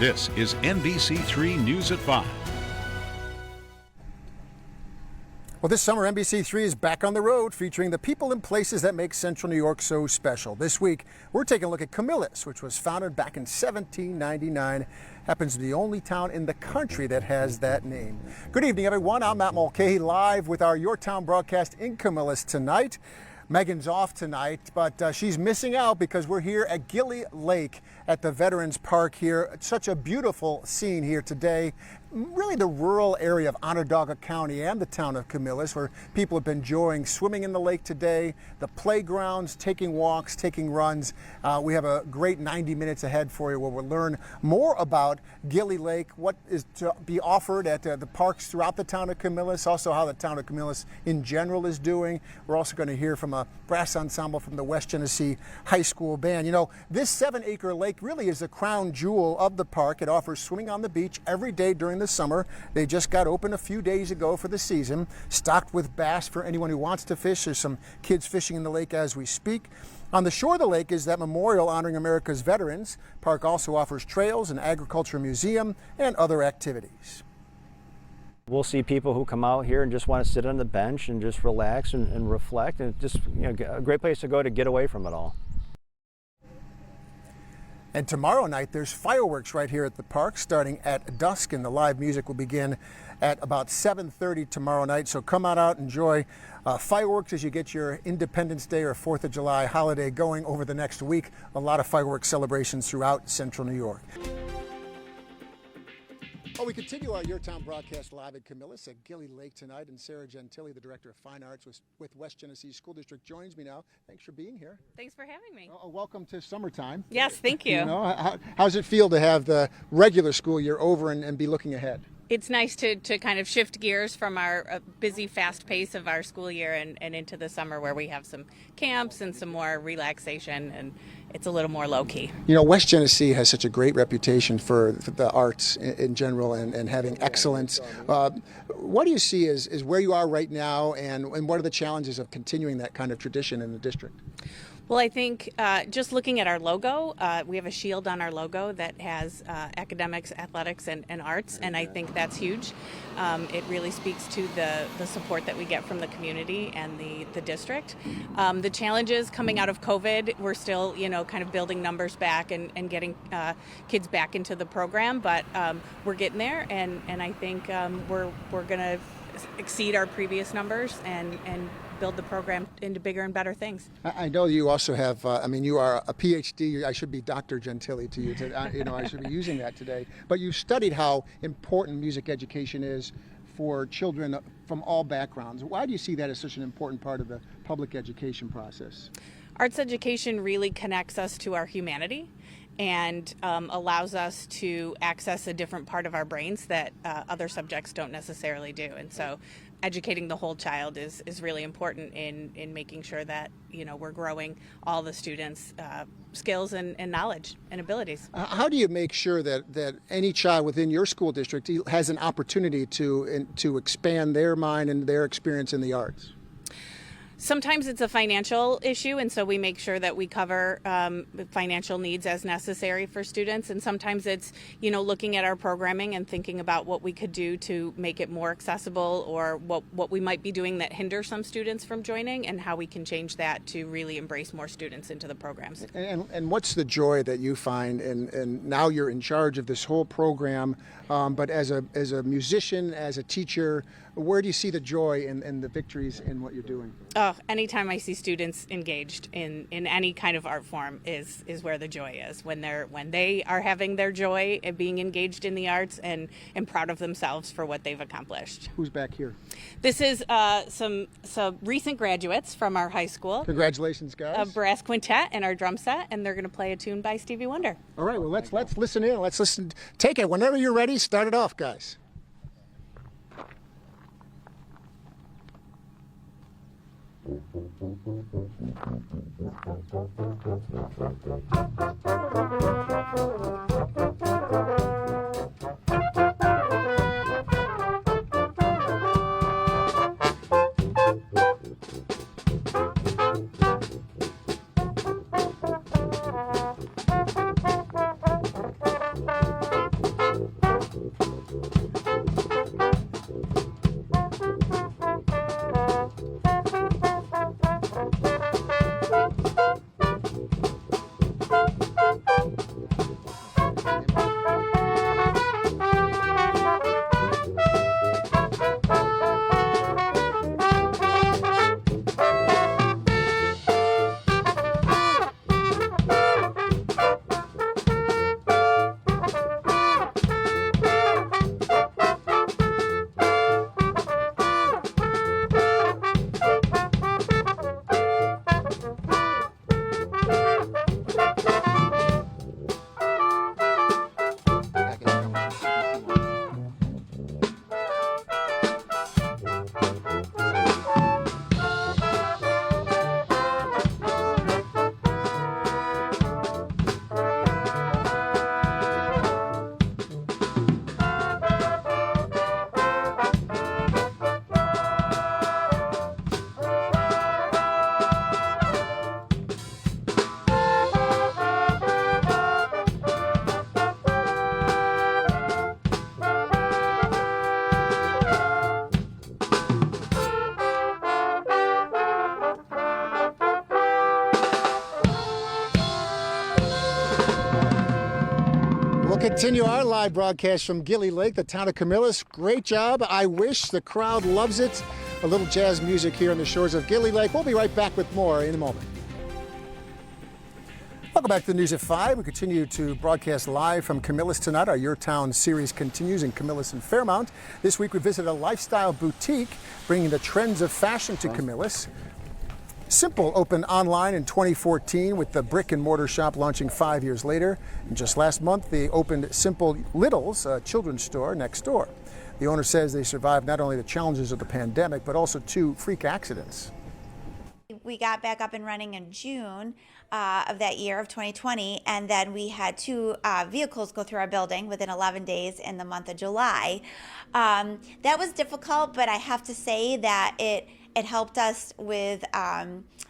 This is NBC3 News at 5. Well, this summer, NBC3 is back on the road, featuring the people and places that make Central New York so special. This week, we're taking a look at Camillus, which was founded back in 1799. Happens to be the only town in the country that has that name. Good evening, everyone. I'm Matt Mulcahy, live with our Your Town broadcast in Camillus tonight. Megan's off tonight, but she's missing out because we're here at Gillie Lake at the Veterans Park here. It's such a beautiful scene here today. Really the rural area of Onondaga County and the town of Camillus, where people have been enjoying swimming in the lake today, the playgrounds, taking walks, taking runs. We have a great 90 minutes ahead for you where we'll learn more about Gillie Lake, what is to be offered at the parks throughout the town of Camillus, also how the town of Camillus in general is doing. We're also going to hear from a brass ensemble from the West Genesee High School Band. You know, this 7-acre lake really is the crown jewel of the park. It offers swimming on the beach every day during the summer. They just got open a few days ago for the season, stocked with bass for anyone who wants to fish. There's some kids fishing in the lake as we speak. On the shore of the lake is that memorial honoring America's veterans. Park also offers trails, an agriculture museum, and other activities. We'll see people who come out here and just want to sit on the bench and just relax and reflect, and just, you know, a great place to go to get away from it all. And tomorrow night, there's fireworks right here at the park starting at dusk, and the live music will begin at about 7:30 tomorrow night. So come on out, enjoy fireworks as you get your Independence Day or 4th of July holiday going over the next week. A lot of fireworks celebrations throughout Central New York. We continue our Your Town broadcast live at Camillus at Gillie Lake tonight, and Sarah Gentili, the Director of Fine Arts with West Genesee School District, joins me now. Thanks for being here. Thanks for having me. Welcome to summertime. Yes, thank you. You know, how's it feel to have the regular school year over and be looking ahead? It's nice to kind of shift gears from our busy, fast pace of our school year and into the summer where we have some camps and some more relaxation, and it's a little more low-key. You know, West Genesee has such a great reputation for the arts in general and having excellence. What do you see as where you are right now, and what are the challenges of continuing that kind of tradition in the district? Well, I think just looking at our logo, we have a shield on our logo that has academics, athletics, and arts, and I think that's huge. It really speaks to the support that we get from the community and the district. The challenges coming out of COVID, we're still, you know, kind of building numbers back and getting kids back into the program, but we're getting there, and I think we're going to exceed our previous numbers and build the program into bigger and better things. I know you also have, you are a PhD. I should be Dr. Gentili to you. I should be using that today. But you studied how important music education is for children from all backgrounds. Why do you see that as such an important part of the public education process? Arts education really connects us to our humanity and allows us to access a different part of our brains that other subjects don't necessarily do. And so educating the whole child is really important in making sure that, you know, we're growing all the students' skills and knowledge and abilities. How do you make sure that any child within your school district has an opportunity to expand their mind and their experience in the arts? Sometimes it's a financial issue, and so we make sure that we cover financial needs as necessary for students. And sometimes it's, you know, looking at our programming and thinking about what we could do to make it more accessible, or what we might be doing that hinders some students from joining, and how we can change that to really embrace more students into the programs. And what's the joy that you find, and now you're in charge of this whole program, but as a musician, as a teacher, where do you see the joy and the victories in what you're doing? Oh, anytime I see students engaged in any kind of art form is where the joy is. When they are having their joy at being engaged in the arts and proud of themselves for what they've accomplished. Who's back here? This is some recent graduates from our high school. Congratulations, guys. A brass quintet and our drum set, and they're going to play a tune by Stevie Wonder. All right, well, let's listen in. Let's listen. Take it. Whenever you're ready, start it off, guys. Continue our live broadcast from Gillie Lake, the town of Camillus. Great job. I wish the crowd loves it. A little jazz music here on the shores of Gillie Lake. We'll be right back with more in a moment. Welcome back to the News at 5. We continue to broadcast live from Camillus tonight. Our Your Town series continues in Camillus and Fairmount. This week we visit a lifestyle boutique bringing the trends of fashion to Camillus. Simple opened online in 2014 with the brick and mortar shop launching 5 years later. And just last month they opened Simple Littles, a children's store next door. The owner says they survived not only the challenges of the pandemic but also 2 freak accidents. We got back up and running in June of that year of 2020, and then we had 2 vehicles go through our building within 11 days in the month of July. That was difficult, but I have to say that it helped us with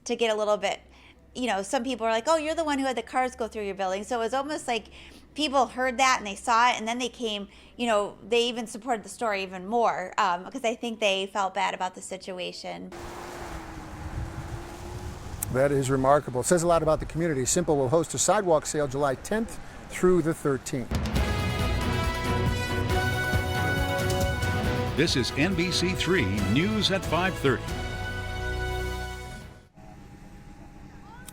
to get a little bit, you know, some people are like, oh, you're the one who had the cars go through your building. So it was almost like people heard that and they saw it, and then they came, you know, they even supported the store even more because I think they felt bad about the situation. That is remarkable. It says a lot about the community. Simple will host a sidewalk sale July 10th through the 13th. This is NBC3 News at 5:30.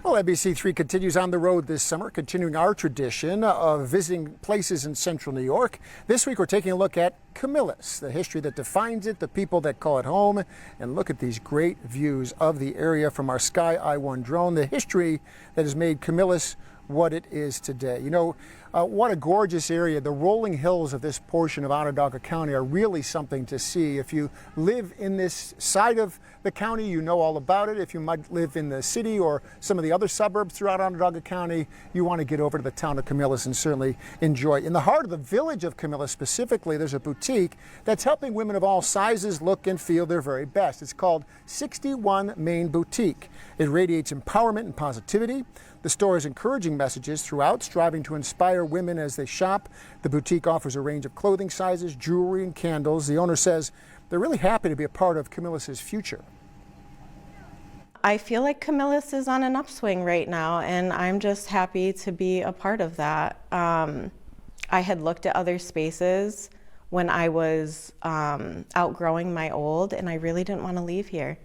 Well, NBC3 continues on the road this summer, continuing our tradition of visiting places in central New York. This week we're taking a look at Camillus, the history that defines it, the people that call it home, and look at these great views of the area from our Sky I-1 drone, the history that has made Camillus what it is today. You know, what a gorgeous area. The rolling hills of this portion of Onondaga County are really something to see. If you live in this side of the county, you know all about it. If you might live in the city or some of the other suburbs throughout Onondaga County, you want to get over to the town of Camillus and certainly enjoy it. In the heart of the village of Camillus specifically, there's a boutique that's helping women of all sizes look and feel their very best. It's called 61 Main Boutique. It radiates empowerment and positivity. The store is encouraging messages throughout, striving to inspire women as they shop. The boutique offers a range of clothing sizes, jewelry, and candles. The owner says they're really happy to be a part of Camillus' future. I feel like Camillus is on an upswing right now, and I'm just happy to be a part of that. I had looked at other spaces when I was outgrowing my old, and I really didn't want to leave here.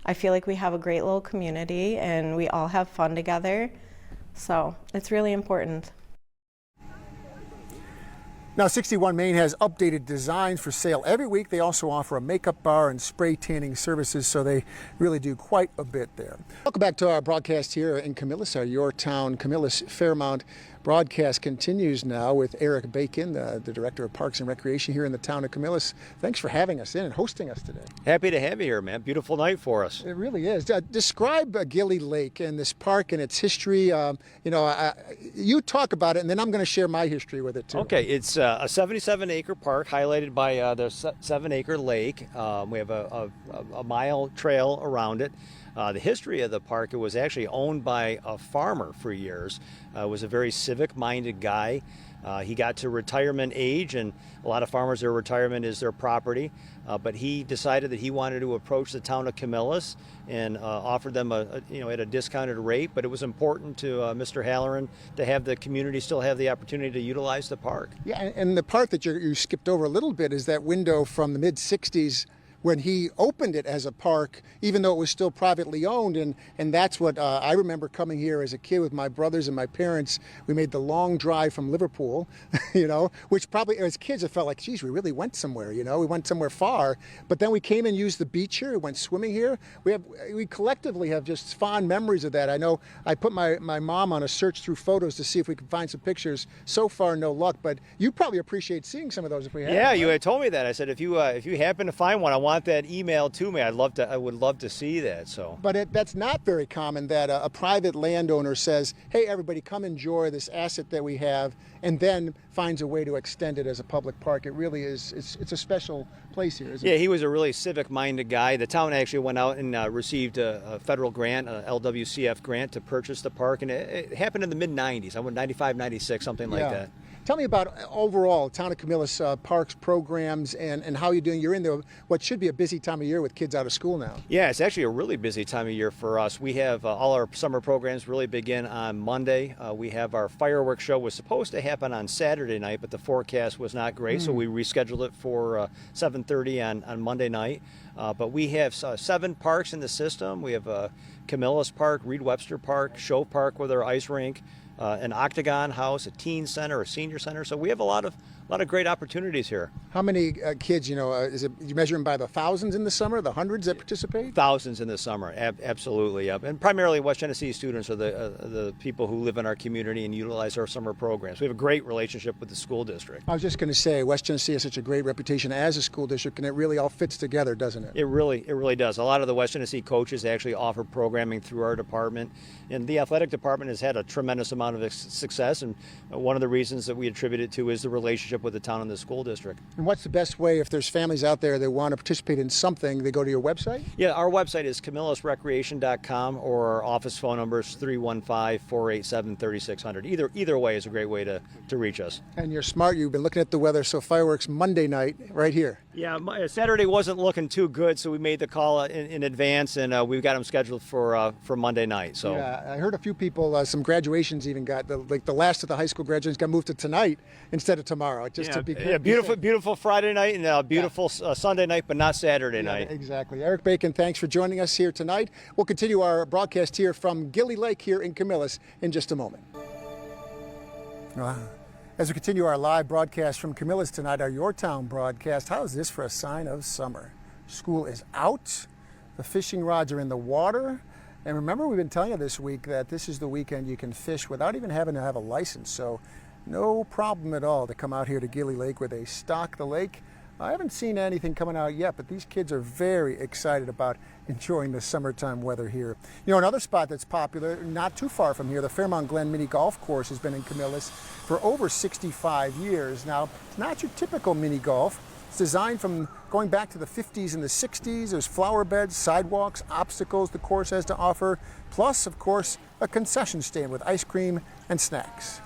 I feel like we have a great little community, and we all have fun together. So it's really important. Now, 61 Main has updated designs for sale every week. They also offer a makeup bar and spray tanning services, so they really do quite a bit there. Welcome back to our broadcast here in Camillus. Our Your Town Camillus-Fairmount broadcast continues now with Eric Bacon, the Director of Parks and Recreation here in the town of Camillus. Thanks for having us in and hosting us today. Happy to have you here, man. Beautiful night for us. It really is. Describe Gillie Lake and this park and its history. You talk about it, and then I'm going to share my history with it, too. Okay, it's a 77-acre park highlighted by the 7-acre lake. We have a mile trail around it. The history of the park, it was actually owned by a farmer for years. Was a very civic-minded guy. He got to retirement age, and a lot of farmers, their retirement is their property. But he decided that he wanted to approach the town of Camillus and offered them at a discounted rate. But it was important to Mr. Halloran to have the community still have the opportunity to utilize the park. Yeah, and the part that you skipped over a little bit is that window from the mid-'60s when he opened it as a park, even though it was still privately owned. And that's what I remember coming here as a kid with my brothers and my parents. We made the long drive from Liverpool, which probably as kids it felt like, geez, we really went somewhere, we went somewhere far. But then we came and used the beach here, we went swimming here. We collectively have just fond memories of that. I know I put my mom on a search through photos to see if we could find some pictures. So far, no luck, but you probably appreciate seeing some of those if we have. Yeah, you had told me that. I said, if you happen to find one, I want that email to me. I would love to see that. So, but that's not very common that a private landowner says, "Hey, everybody, come enjoy this asset that we have," and then finds a way to extend it as a public park. It really is. It's a special place here, isn't it? Yeah, he was a really civic-minded guy. The town actually went out and received a federal grant, a LWCF grant, to purchase the park, and it happened in the mid-'90s. I went 95, 96, something like that. Tell me about overall town of Camillus parks programs and how you're doing. You're in what should be be a busy time of year with kids out of school now. Yeah, it's actually a really busy time of year for us. We have all our summer programs really begin on Monday. We have our fireworks show was supposed to happen on Saturday night, but the forecast was not great, so we rescheduled it for 7:30 on Monday night. But we have 7 parks in the system. We have Camillus Park, Reed Webster Park, Show Park with our ice rink, an Octagon House, a teen center, a senior center. So we have a lot of great opportunities here. How many kids, is it, you measure them by the thousands in the summer, the hundreds that participate? Thousands in the summer, absolutely. Yep. And primarily West Genesee students are the people who live in our community and utilize our summer programs. We have a great relationship with the school district. I was just going to say, West Genesee has such a great reputation as a school district, and it really all fits together, doesn't it? It really does. A lot of the West Genesee coaches actually offer programming through our department, and the athletic department has had a tremendous amount of success, and one of the reasons that we attribute it to is the relationship with the town and the school district. And what's the best way if there's families out there that want to participate in something, they go to your website? Yeah, our website is camillusrecreation.com, or our office phone number is 315-487-3600. Either way is a great way to reach us. And you're smart. You've been looking at the weather, so fireworks Monday night right here. Yeah, Saturday wasn't looking too good, so we made the call in advance, and we've got them scheduled for Monday night. So yeah, I heard a few people, some graduations even got the last of the high school graduations got moved to tonight instead of tomorrow. Just to be beautiful Friday night and beautiful Sunday night, but not Saturday night. Exactly. Eric Bacon, thanks for joining us here tonight. We'll continue our broadcast here from Gillie Lake here in Camillus in just a moment. As we continue our live broadcast from Camillus tonight, our Your Town broadcast, how is this for a sign of summer? School is out, the fishing rods are in the water, and remember we've been telling you this week that this is the weekend you can fish without even having to have a license, so no problem at all to come out here to Gillie Lake where they stock the lake. I haven't seen anything coming out yet, but these kids are very excited about enjoying the summertime weather here. Another spot that's popular, not too far from here, the Fairmount Glen Mini Golf Course has been in Camillus for over 65 years. Now, it's not your typical mini golf. It's designed from going back to the 50s and the 60s. There's flower beds, sidewalks, obstacles the course has to offer, plus, of course, a concession stand with ice cream and snacks.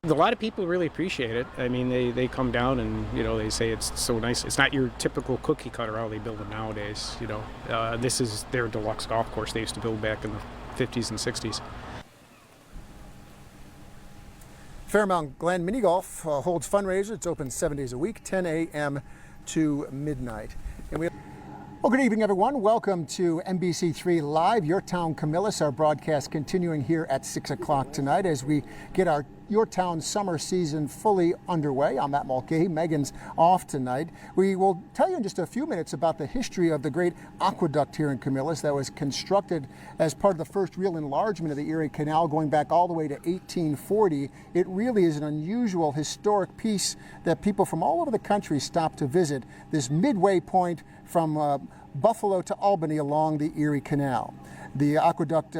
A lot of people really appreciate it. I mean, they come down and, they say it's so nice. It's not your typical cookie cutter how they build them nowadays, This is their deluxe golf course they used to build back in the 50s and 60s. Fairmount Glen Mini Golf holds fundraisers. It's open 7 days a week, 10 a.m. to midnight. Well, good evening, everyone. Welcome to NBC3 Live, Your Town Camillus. Our broadcast continuing here at 6 o'clock tonight as we get our Your Town summer season fully underway. I'm Matt Mulcahy. Megan's off tonight. We will tell you in just a few minutes about the history of the great aqueduct here in Camillus that was constructed as part of the first real enlargement of the Erie Canal going back all the way to 1840. It really is an unusual historic piece that people from all over the country stop to visit, this midway point from Buffalo to Albany along the Erie Canal. The aqueduct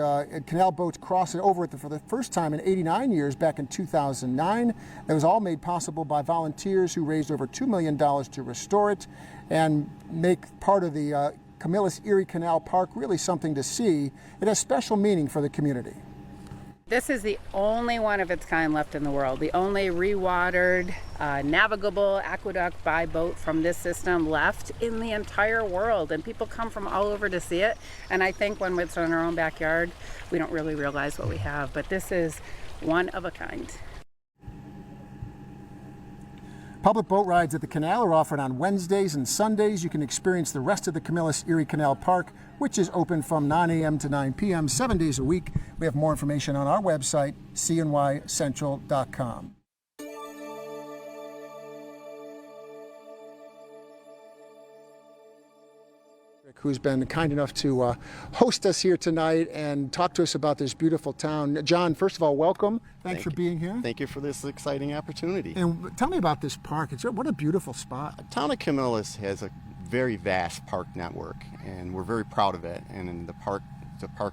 canal boats crossed it over for the first time in 89 years back in 2009. That was all made possible by volunteers who raised over $2 million to restore it and make part of the Camillus Erie Canal Park really something to see. It has special meaning for the community. This is the only one of its kind left in the world, the only rewatered, navigable aqueduct by boat from this system left in the entire world. And people come from all over to see it. And I think when it's in our own backyard, we don't really realize what we have. But this is one of a kind. Public boat rides at the canal are offered on Wednesdays and Sundays. You can experience the rest of the Camillus Erie Canal Park, which is open from 9 a.m. to 9 p.m. 7 days a week. We have more information on our website, cnycentral.com. Who's been kind enough to host us here tonight and talk to us about this beautiful town. John, first of all, welcome. Thanks for being here. Thank you for this exciting opportunity. And tell me about this park. What a beautiful spot. The town of Camillus has a very vast park network, and we're very proud of it. And in the park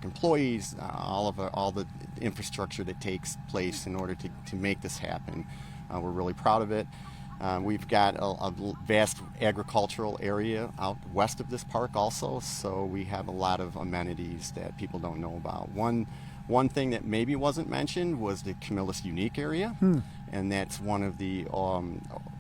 employees, all the infrastructure that takes place in order to make this happen, we're really proud of it. We've got a vast agricultural area out west of this park also, so we have a lot of amenities that people don't know about. One thing that maybe wasn't mentioned was the Camillus Unique area, and that's one of the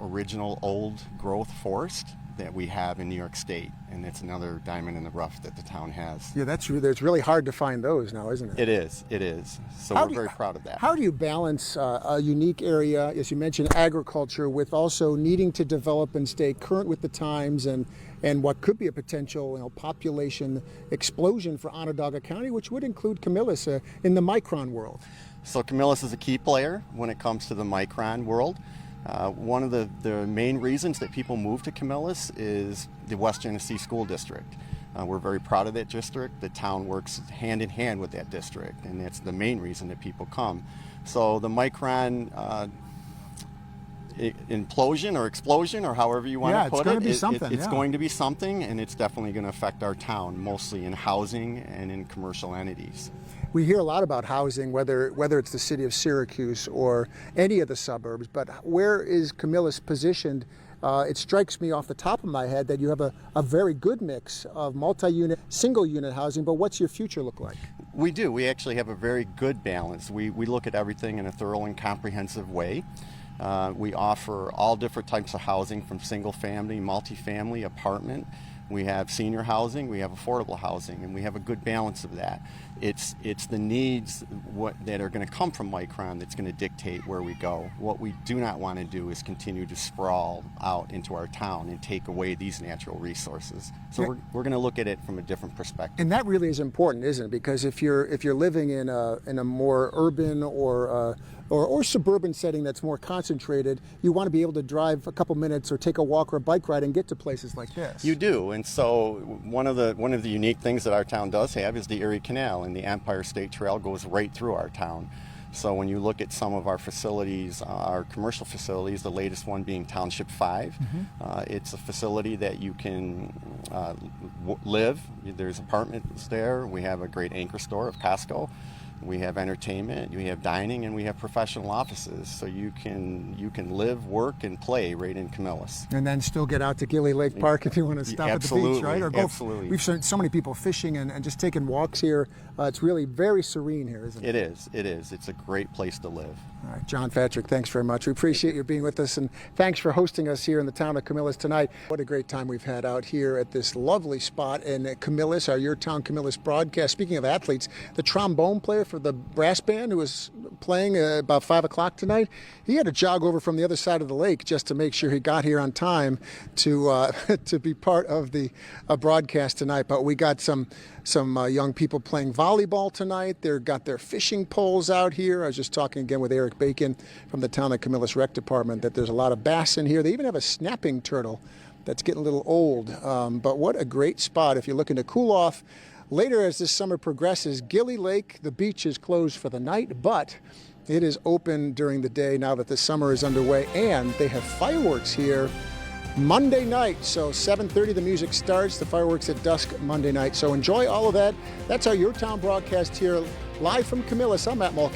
original old growth forest that we have in New York State, and it's another diamond in the rough that the town has. Yeah, it's really hard to find those now, isn't it? It is. So we're very proud of that. How do you balance a unique area, as you mentioned, agriculture, with also needing to develop and stay current with the times and what could be a potential population explosion for Onondaga County, which would include Camillus in the micron world? So Camillus is a key player when it comes to the micron world. One of the main reasons that people move to Camillus is the West Genesee School District. We're very proud of that district. The town works hand in hand with that district, and that's the main reason that people come. So the micron implosion or explosion, or however you want to put it, it's going to be something, and it's definitely going to affect our town, mostly in housing and in commercial entities. We hear a lot about housing, whether it's the city of Syracuse or any of the suburbs, but where is Camillus positioned? It strikes me off the top of my head that you have a very good mix of multi-unit, single-unit housing, but what's your future look like? We do. We actually have a very good balance. We look at everything in a thorough and comprehensive way. We offer all different types of housing, from single-family, multifamily, apartment. We have senior housing, we have affordable housing, and we have a good balance of that. It's the needs that are going to come from Micron that's going to dictate where we go. What we do not want to do is continue to sprawl out into our town and take away these natural resources. So we're going to look at it from a different perspective. And that really is important, isn't it? Because if you're living in a more urban or suburban setting that's more concentrated, you want to be able to drive a couple minutes or take a walk or a bike ride and get to places like this. You do, and so one of the unique things that our town does have is the Erie Canal, and the Empire State Trail goes right through our town. So when you look at some of our facilities, our commercial facilities, the latest one being Township 5, it's a facility that you can live. There's apartments there. We have a great anchor store of Costco. We have entertainment, we have dining, and we have professional offices. So you can live, work, and play right in Camillus. And then still get out to Gillie Lake Park if you want to stop at the beach, right? Or Absolutely. We've seen so many people fishing and just taking walks here. It's really very serene here, isn't it? It is. It's a great place to live. All right, John Patrick, thanks very much. We appreciate you being with us, and thanks for hosting us here in the town of Camillus tonight. What a great time we've had out here at this lovely spot in Camillus, our Your Town Camillus broadcast. Speaking of athletes, the trombone player for the brass band who was playing about 5 o'clock tonight, he had to jog over from the other side of the lake just to make sure he got here on time to be part of the broadcast tonight. But we got some young people playing volleyball tonight. They've got their fishing poles out here. I was just talking again with Eric Bacon from the Town of Camillus Rec Department that there's a lot of bass in here. They even have a snapping turtle that's getting a little old. But what a great spot if you're looking to cool off. Later, as this summer progresses, Gillie Lake, the beach is closed for the night, but it is open during the day now that the summer is underway, and they have fireworks here Monday night. So 7:30 the music starts, the fireworks at dusk Monday night. So enjoy all of that. That's our Your Town broadcast here live from Camillus. I'm Matt Mulcahy.